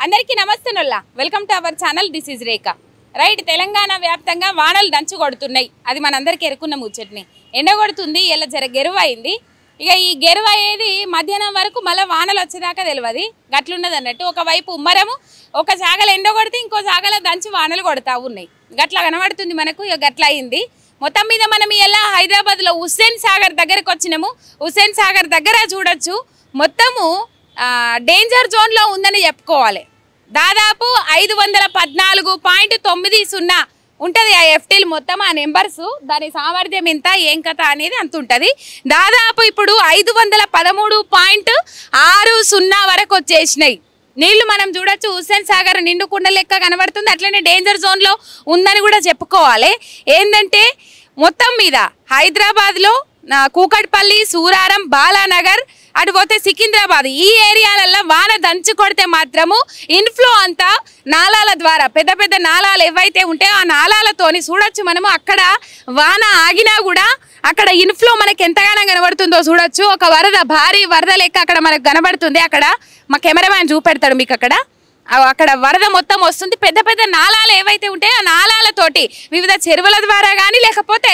అందరికీ నమస్తేనుల్లా welcome to our channel this is Rekha right Telangana వ్యాప్తంగా వానలు దంచు కొడుతున్నాయి అది మనందరికీ ఎరుకున్న ముచ్చట్ని ఎండగొడుతుంది ఇలా జర గెరువ అయింది ఇక ఈ గెరువ అయ్యేది మధ్యాహ్నం వరకు మళ్ళీ వానలు వచ్చేదాకా తెలియదు గట్లున్నది అన్నట్టు ఒకవైపు ఉమ్మరము ఒక సాగల ఎండగొడితే ఇంకో సాగల దంచి వానలు కొడతా ఉన్నాయి గట్ల కనబడుతుంది మనకు ఇక గట్ల అయింది మొత్తం మీద మనం ఇలా హైదరాబాద్లో హుస్సేన్ సాగర్ దగ్గరకు వచ్చినాము హుస్సేన్ సాగర్ దగ్గర చూడొచ్చు మొత్తము డేంజర్ జోన్లో ఉందని చెప్పుకోవాలి దాదాపు 514.90 ఉంటుంది ఆ ఎఫ్టీలు మొత్తం ఆ నెంబర్స్ దాని సామర్థ్యం ఎంత ఏం కథ అనేది అంత ఉంటుంది దాదాపు ఇప్పుడు 513.60 వరకు వచ్చేసినాయి నీళ్లు మనం చూడొచ్చు హుస్సేన్ సాగర్ నిండుకుండ లెక్క కనబడుతుంది అట్లనే డేంజర్ జోన్లో ఉందని కూడా చెప్పుకోవాలి ఏంటంటే మొత్తం మీద హైదరాబాద్లో కూకట్పల్లి సూరారం బాలానగర్ అటు పోతే సికింద్రాబాద్ ఈ ఏరియాలలో వాన దంచు కొడితే మాత్రము ఇన్ఫ్లో అంతా నాలాల ద్వారా పెద్ద పెద్ద నాలాలు ఏవైతే ఉంటాయో ఆ నాలాలతోని చూడొచ్చు మనము అక్కడ వాన ఆగినా కూడా అక్కడ ఇన్ఫ్లో మనకి ఎంతగానో కనబడుతుందో చూడొచ్చు ఒక వరద భారీ వరద లెక్క అక్కడ మనకు కనబడుతుంది అక్కడ మా కెమెరామ్యాన్ చూపెడతాడు మీకు అక్కడ వరద మొత్తం వస్తుంది పెద్ద పెద్ద నాలాలు ఏవైతే ఉంటాయో ఆ నాలాలతోటి వివిధ చెరువుల ద్వారా కానీ లేకపోతే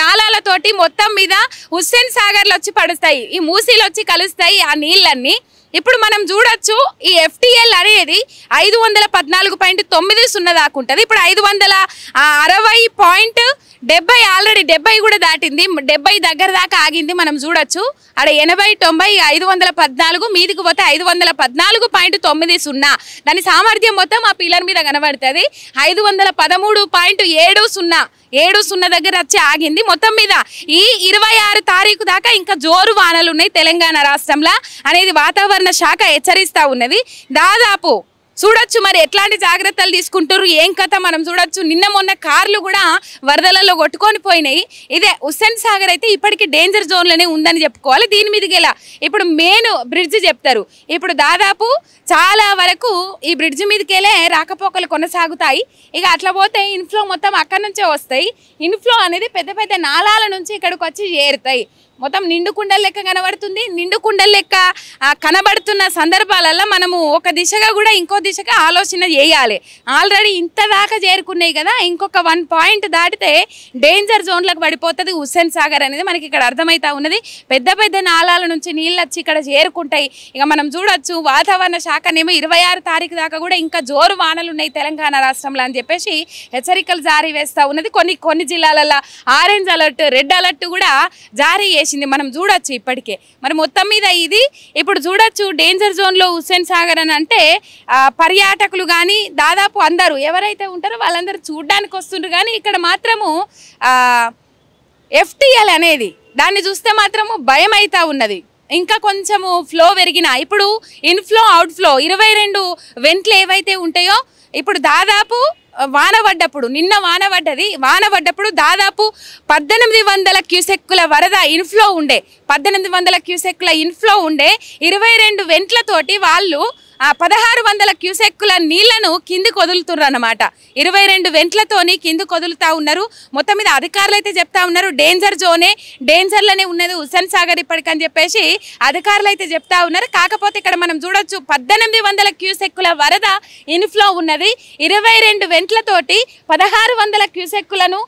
నాలాలతోటి మొత్తం మీద హుస్సేన్ సాగర్లు వచ్చి పడుస్తాయి ఈ మూసీలు వచ్చి కలుస్తాయి ఆ నీళ్ళన్నీ ఇప్పుడు మనం చూడొచ్చు ఈ ఎఫ్టీఎల్ అనేది 514.90 దాకా ఇప్పుడు 560.70 ఆల్రెడీ 70 కూడా దాటింది 70 దగ్గర దాకా ఆగింది మనం చూడొచ్చు అక్కడ 80 90 514 మీదికి పోతే 514.90 దాని సామర్థ్యం మొత్తం ఆ పిల్లర్ మీద కనబడుతుంది 513.70 దగ్గర వచ్చి ఆగింది మొత్తం మీద ఈ 26 తారీఖు దాకా ఇంకా జోరు వానలు ఉన్నాయి తెలంగాణ రాష్ట్రంలో అనేది వాతావరణ శాఖ హెచ్చరిస్తా ఉన్నది దాదాపు చూడొచ్చు మరి ఎట్లాంటి జాగ్రత్తలు తీసుకుంటారు ఏం కథ మనం చూడొచ్చు నిన్న మొన్న కార్లు కూడా వరదలలో కొట్టుకొని పోయినాయి ఇదే హుస్సేన్ సాగర్ అయితే ఇప్పటికీ డేంజర్ జోన్లోనే ఉందని చెప్పుకోవాలి దీని మీదకి ఎలా ఇప్పుడు మెయిన్ బ్రిడ్జ్ చెప్తారు ఇప్పుడు దాదాపు చాలా వరకు ఈ బ్రిడ్జ్ మీదకెళ్ళే రాకపోకలు కొనసాగుతాయి ఇక అట్లా పోతే ఇన్ఫ్లో మొత్తం అక్కడి నుంచే వస్తాయి ఇన్ఫ్లో అనేది పెద్ద పెద్ద నాలాల నుంచి ఇక్కడికి వచ్చి చేరుతాయి మొత్తం నిండు కుండల లెక్క కనబడుతుంది నిండు కుండల లెక్క కనబడుతున్న సందర్భాలలో మనము ఒక దిశగా కూడా ఇంకో దిశగా ఆలోచన చేయాలి ఆల్రెడీ ఇంత దాకా చేరుకున్నాయి కదా ఇంకొక 1 పాయింట్ దాటితే డేంజర్ జోన్లకు పడిపోతుంది హుస్సేన్ సాగర్ అనేది మనకి ఇక్కడ అర్థమవుతా ఉన్నది పెద్ద పెద్ద నాలాల నుంచి నీళ్ళు వచ్చి ఇక్కడ చేరుకుంటాయి ఇక మనం చూడొచ్చు వాతావరణ శాఖనేమో 26 తారీఖు దాకా కూడా ఇంకా జోరు వానలు ఉన్నాయి తెలంగాణ రాష్ట్రంలో అని చెప్పేసి హెచ్చరికలు జారీ వేస్తూ ఉన్నది కొన్ని జిల్లాలలో ఆరెంజ్ అలర్ట్ రెడ్ అలర్ట్ కూడా జారీ మనం చూడొచ్చు ఇప్పటికే మరి మొత్తం మీద ఇది ఇప్పుడు చూడొచ్చు డేంజర్ జోన్లో హుస్సేన్ సాగర్ అని అంటే పర్యాటకులు కానీ దాదాపు అందరూ ఎవరైతే ఉంటారో వాళ్ళందరూ చూడడానికి వస్తుండ్రు కానీ ఇక్కడ మాత్రము ఎఫ్టీఎల్ అనేది దాన్ని చూస్తే మాత్రము భయం అవుతా ఉన్నది ఇంకా కొంచెము ఫ్లో పెరిగిన ఇప్పుడు ఇన్ఫ్లో అవుట్ఫ్లో 22 వెంట్లు ఏవైతే ఉంటాయో ఇప్పుడు దాదాపు వాన పడ్డప్పుడు నిన్న వాన పడ్డప్పుడు దాదాపు 1800 క్యూసెక్కుల వరద ఇన్ఫ్లో ఉండే 1800 క్యూసెక్కుల ఇన్ఫ్లో ఉండే 22 వెంట్లతోటి వాళ్ళు 1600 క్యూసెక్కుల నీళ్లను కిందికి వదులుతున్నారు అన్నమాట 22 వెంట్లతోని కిందికి వదులుతా ఉన్నారు మొత్తం మీద అధికారులు అయితే చెప్తా ఉన్నారు డేంజర్ జోనే డేంజర్లోనే ఉన్నది హుస్సేన్ సాగర్ ఇప్పటికని చెప్పేసి అధికారులు అయితే చెప్తా ఉన్నారు కాకపోతే ఇక్కడ మనం చూడొచ్చు 1800 క్యూసెక్కుల వరద ఇన్ఫ్లో ఉన్నది 22 వెంట్లతోటి 1600 క్యూసెక్కులను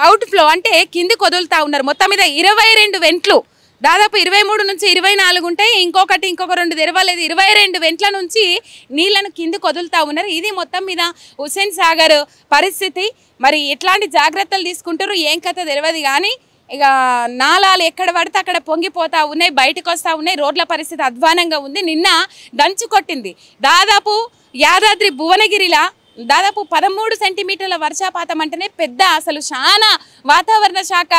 అవుట్ఫ్లో అంటే కిందికి వదులుతా ఉన్నారు మొత్తం మీద 22 వెంట్లు దాదాపు 23 నుంచి 24 ఉంటాయి ఇంకొక 2 తెరవలేదు 22 వెంట్ల నుంచి నీళ్లను కిందికి వదులుతా ఉన్నారు ఇది మొత్తం మీద హుస్సేన్ సాగర్ పరిస్థితి మరి ఎట్లాంటి జాగ్రత్తలు తీసుకుంటారు ఏం కథ తెలియదు కానీ ఇక నాలాలు ఎక్కడ పడితే అక్కడ పొంగిపోతా ఉన్నాయి బయటకు వస్తూ ఉన్నాయి రోడ్ల పరిస్థితి అధ్వానంగా ఉంది నిన్న దంచు కొట్టింది దాదాపు యాదాద్రి భువనగిరిలా దాదాపు 13 సెంటీమీటర్ల వర్షపాతం అంటేనే పెద్ద అసలు చాలా వాతావరణ శాఖ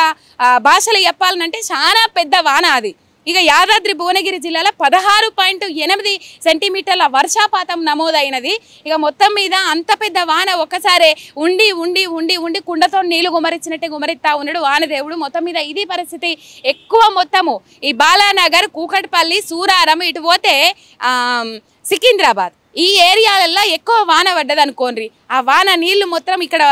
భాషలు చెప్పాలనంటే చాలా పెద్ద వాన అది ఇక యాదాద్రి భువనగిరి జిల్లాలో 16.8 సెంటీమీటర్ల వర్షపాతం నమోదైనది ఇక మొత్తం మీద అంత పెద్ద వాన ఒక్కసారే ఉండి ఉండి ఉండి ఉండి కుండతో నీళ్లు గుమరించినట్టే గుమరిస్తా ఉన్నాడు వానదేవుడు మొత్తం మీద ఇది పరిస్థితి ఎక్కువ మొత్తము ఈ బాలానగర్ కూకట్పల్లి సూరారం ఇటు పోతే సికింద్రాబాద్ ఈ ఏరియాలలో ఎక్కువ వాన పడ్డది అనుకోండి, ఆ వాన నీళ్లు మొత్తం ఇక్కడ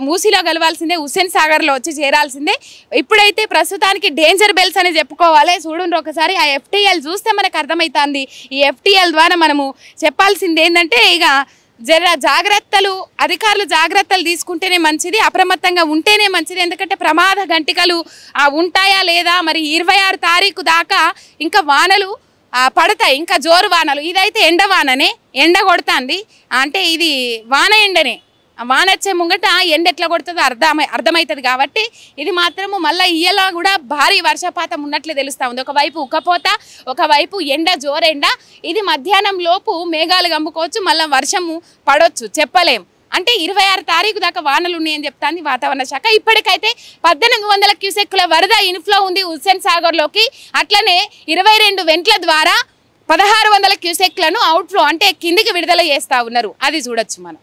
మూసీలో కలవాల్సిందే, హుస్సేన్ సాగర్లో వచ్చి చేరాల్సిందే. ఇప్పుడైతే ప్రస్తుతానికి డేంజర్ బెల్స్ అని చెప్పుకోవాలి. చూడండి ఒకసారి ఆ ఎఫ్టీఎల్ చూస్తే మనకు అర్థమవుతుంది. ఈ ఎఫ్టీఎల్ ద్వారా మనము చెప్పాల్సింది ఏంటంటే, ఇక జాగ్రత్తలు, అధికారులు జాగ్రత్తలు తీసుకుంటేనే మంచిది, అప్రమత్తంగా ఉంటేనే మంచిది. ఎందుకంటే ప్రమాద గంటికలు ఉంటాయా లేదా, మరి 26 తారీఖు దాకా ఇంకా వానలు పడతాయి, ఇంకా జోరు వానలు. ఇదైతే ఎండ వాననే, ఎండ కొడుతుంది అంటే ఇది వాన ఎండనే. వాన వచ్చే ముంగట ఎండ ఎట్లా కొడుతుందో అర్థమవుతుంది. కాబట్టి ఇది మాత్రము మళ్ళీ ఇయ్యలా కూడా భారీ వర్షపాతం ఉన్నట్లే తెలుస్తూ ఉంది. ఒకవైపు ఉక్కపోత, ఒకవైపు ఎండ, జోరెండ. ఇది మధ్యాహ్నం లోపు మేఘాలు కమ్ముకోవచ్చు, మళ్ళీ వర్షము పడవచ్చు, చెప్పలేం. అంటే 26 తారీఖు దాకా వానలు ఉన్నాయని చెప్తాంది వాతావరణ శాఖ. ఇప్పటికైతే 1800 క్యూసెక్కుల వరద ఇన్ఫ్లో ఉంది హుస్సేన్ సాగర్లోకి. అట్లనే 22 వెంట్ల ద్వారా 1600 క్యూసెక్లను అవుట్ఫ్లో అంటే కిందికి విడుదల చేస్తూ ఉన్నారు. అది చూడొచ్చు మనం.